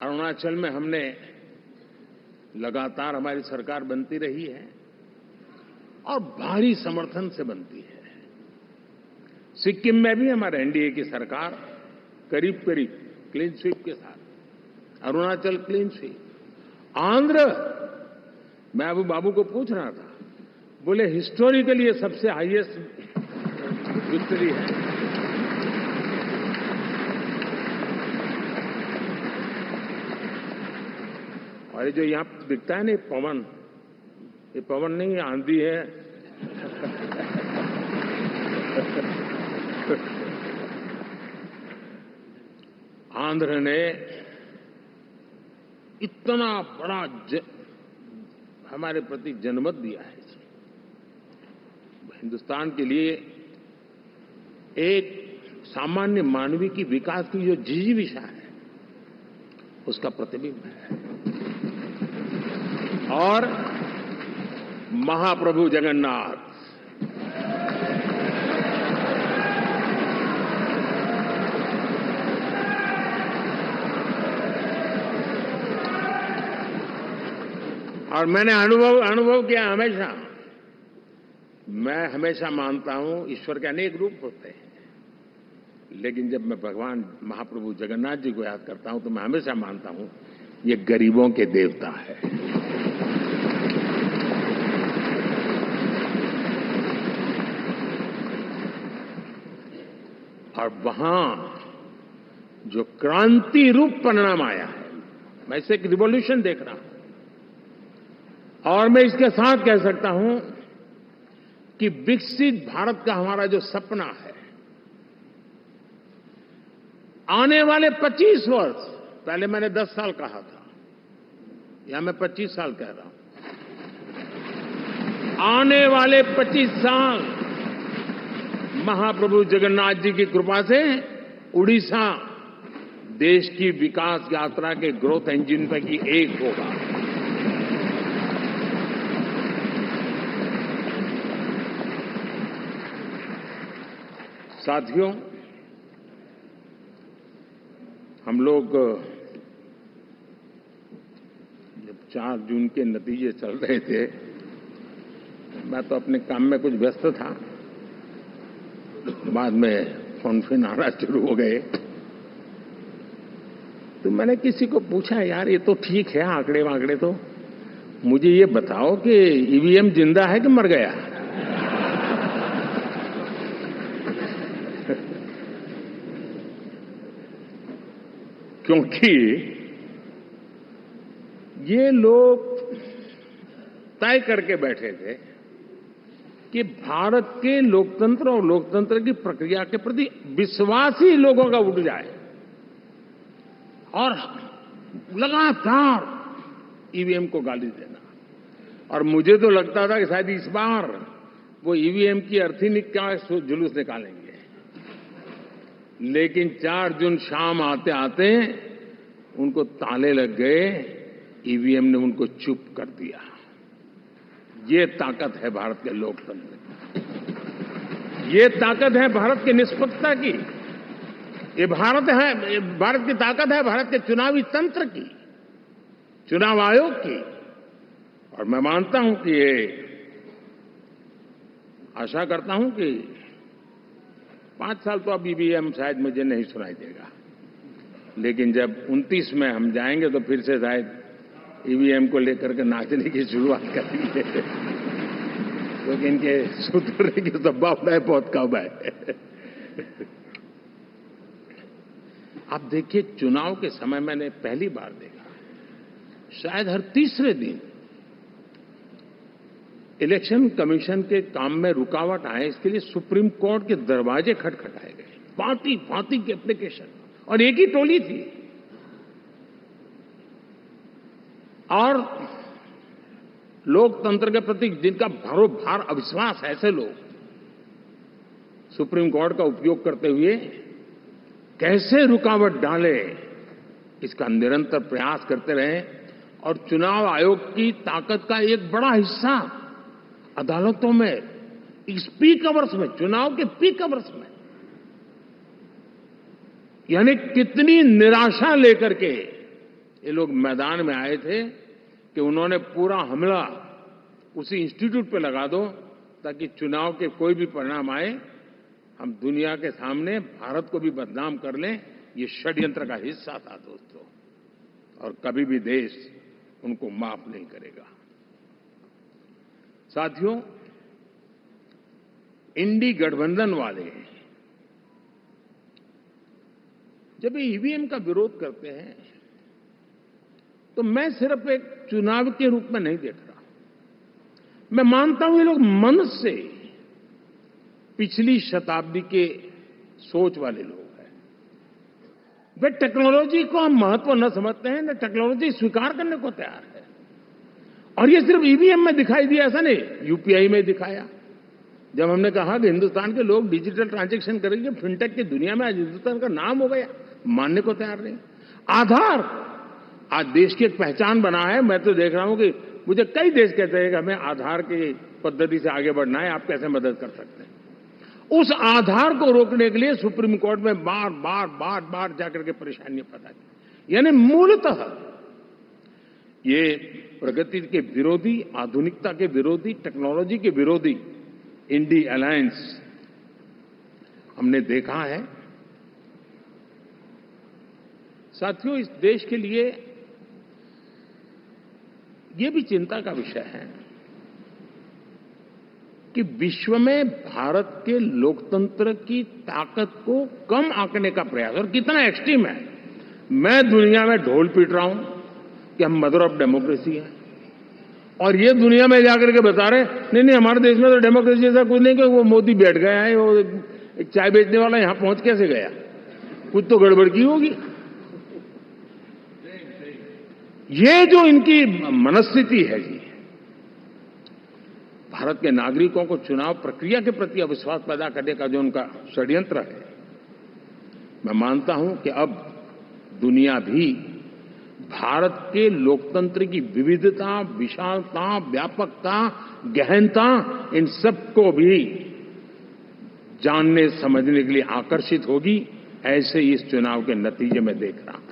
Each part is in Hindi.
अरुणाचल में हमने लगातार हमारी सरकार बनती रही है और भारी समर्थन से बनती है। सिक्किम में भी हमारे एनडीए की सरकार करीब करीब क्लीन स्वीप के साथ, अरुणाचल क्लीन स्वीप। आंध्र, मैं अबू बाबू को पूछ रहा था, बोले हिस्टोरिकली ये सबसे हाईएस्ट विक्ट्री है। और ये जो यहां दिखता है ना पवन, ये पवन नहीं, ये आंधी है। आंध्र ने इतना बड़ा हमारे प्रति जनमत दिया है। हिंदुस्तान के लिए एक सामान्य मानवीय की विकास की जो जिजीविषा है उसका प्रतिबिंब है। और महाप्रभु जगन्नाथ और मैंने अनुभव किया हमेशा। मैं हमेशा मानता हूं ईश्वर के अनेक रूप होते हैं, लेकिन जब मैं भगवान महाप्रभु जगन्नाथ जी को याद करता हूं तो मैं हमेशा मानता हूं ये गरीबों के देवता है। और वहां जो क्रांति रूप परिणाम आया है, मैं इसे एक रिवॉल्यूशन देख रहा हूं। और मैं इसके साथ कह सकता हूं कि विकसित भारत का हमारा जो सपना है, आने वाले 25 वर्ष, पहले मैंने 10 साल कहा था, या मैं 25 साल कह रहा हूं, आने वाले 25 साल महाप्रभु जगन्नाथ जी की कृपा से उड़ीसा देश की विकास यात्रा के ग्रोथ इंजन पैकी एक होगा। साथियों, हम लोग जब 4 जून के नतीजे चल रहे थे, मैं तो अपने काम में कुछ व्यस्त था। बाद में फोन आना शुरू हो गए, तो मैंने किसी को पूछा, यार ये तो ठीक है आंकड़े वांकड़े, तो मुझे ये बताओ कि ईवीएम जिंदा है कि मर गया? क्योंकि ये लोग तय करके बैठे थे कि भारत के लोकतंत्र और लोकतंत्र की प्रक्रिया के प्रति विश्वास ही लोगों का उठ जाए, और लगातार ईवीएम को गाली देना। और मुझे तो लगता था कि शायद इस बार वो ईवीएम की अर्थी का जुलूस निकालेंगे, लेकिन 4 जून शाम आते आते उनको ताले लग गए, ईवीएम ने उनको चुप कर दिया। ये ताकत है भारत के लोकतंत्र की, ये ताकत है भारत की निष्पक्षता की, ये भारत की ताकत है भारत के चुनावी तंत्र की, चुनाव आयोग की। और मैं मानता हूं कि ये आशा करता हूं कि 5 साल तो अब ईवीएम शायद मुझे नहीं सुनाई देगा, लेकिन जब 29 में हम जाएंगे तो फिर से शायद ईवीएम को लेकर के नाचने की शुरुआत करेंगे, क्योंकि इनके सुधरने की संभावनाएं बहुत कम है। आप देखिए, चुनाव के समय मैंने पहली बार देखा, शायद हर तीसरे दिन इलेक्शन कमीशन के काम में रुकावट आए, इसके लिए सुप्रीम कोर्ट के दरवाजे खटखटाए गए, भांति भांति की एप्लीकेशन, और एक ही टोली थी। और लोकतंत्र के प्रति जिनका भारोभार अविश्वास है, ऐसे लोग सुप्रीम कोर्ट का उपयोग करते हुए कैसे रुकावट डाले, इसका निरंतर प्रयास करते रहे। और चुनाव आयोग की ताकत का एक बड़ा हिस्सा अदालतों में, इस पीक अवर्स में, चुनाव के पीक अवर्स में, यानी कितनी निराशा लेकर के ये लोग मैदान में आए थे कि उन्होंने पूरा हमला उसी इंस्टीट्यूट पे लगा दो ताकि चुनाव के कोई भी परिणाम आए हम दुनिया के सामने भारत को भी बदनाम कर लें। ये षड्यंत्र का हिस्सा था दोस्तों, और कभी भी देश उनको माफ नहीं करेगा। साथियों, इंडी गठबंधन वाले जब ये ईवीएम का विरोध करते हैं तो मैं सिर्फ एक चुनाव के रूप में नहीं देख रहा। मैं मानता हूं ये लोग मन से पिछली शताब्दी के सोच वाले लोग हैं। वे टेक्नोलॉजी को हम महत्व न समझते हैं, न टेक्नोलॉजी स्वीकार करने को तैयार है। और ये सिर्फ ईवीएम में दिखाई दिया ऐसा नहीं, यूपीआई में दिखाया। जब हमने कहा कि हिंदुस्तान के लोग डिजिटल ट्रांजैक्शन करेंगे, फिनटेक की दुनिया में आज हिंदुस्तान का नाम हो गया, मानने को तैयार नहीं। आधार आज देश की एक पहचान बना है। मैं तो देख रहा हूं कि मुझे कई देश कहते हैं कि हमें आधार की पद्धति से आगे बढ़ना है, आप कैसे मदद कर सकते हैं। उस आधार को रोकने के लिए सुप्रीम कोर्ट में बार बार जाकर के परेशानियां पैदा की। यानी मूलतः ये प्रगति के विरोधी, आधुनिकता के विरोधी, टेक्नोलॉजी के विरोधी इंडी अलायंस हमने देखा है। साथियों, इस देश के लिए ये भी चिंता का विषय है कि विश्व में भारत के लोकतंत्र की ताकत को कम आंकने का प्रयास, और कितना एक्सट्रीम है। मैं दुनिया में ढोल पीट रहा हूं कि हम मदर ऑफ डेमोक्रेसी है, और ये दुनिया में जाकर के बता रहे नहीं हमारे देश में तो डेमोक्रेसी जैसा कुछ नहीं, कि वो मोदी बैठ गया है, वो एक चाय बेचने वाला यहां पहुंच कैसे गया, कुछ तो गड़बड़ की होगी। ये जो इनकी मनस्थिति है जी, भारत के नागरिकों को चुनाव प्रक्रिया के प्रति अविश्वास पैदा करने का जो उनका षड्यंत्र है, मैं मानता हूं कि अब दुनिया भी भारत के लोकतंत्र की विविधता, विशालता, व्यापकता, गहनता, इन सबको भी जानने समझने के लिए आकर्षित होगी। ऐसे इस चुनाव के नतीजे में देख रहा हूं।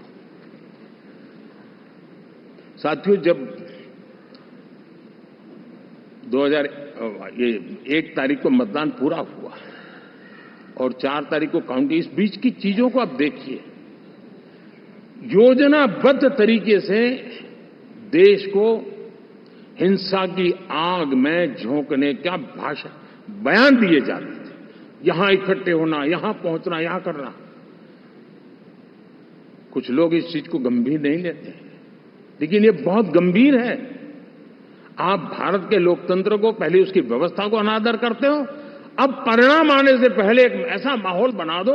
साथियों, जब 1 तारीख को मतदान पूरा हुआ और 4 तारीख को काउंटिंग, इस बीच की चीजों को आप देखिए। योजनाबद्ध तरीके से देश को हिंसा की आग में झोंकने का बयान दिए जाते थे। यहां इकट्ठे होना, यहां पहुंचना, यहां करना। कुछ लोग इस चीज को गंभीर नहीं लेते, लेकिन ये बहुत गंभीर है। आप भारत के लोकतंत्र को, पहले उसकी व्यवस्था को अनादर करते हो, अब परिणाम आने से पहले एक ऐसा माहौल बना दो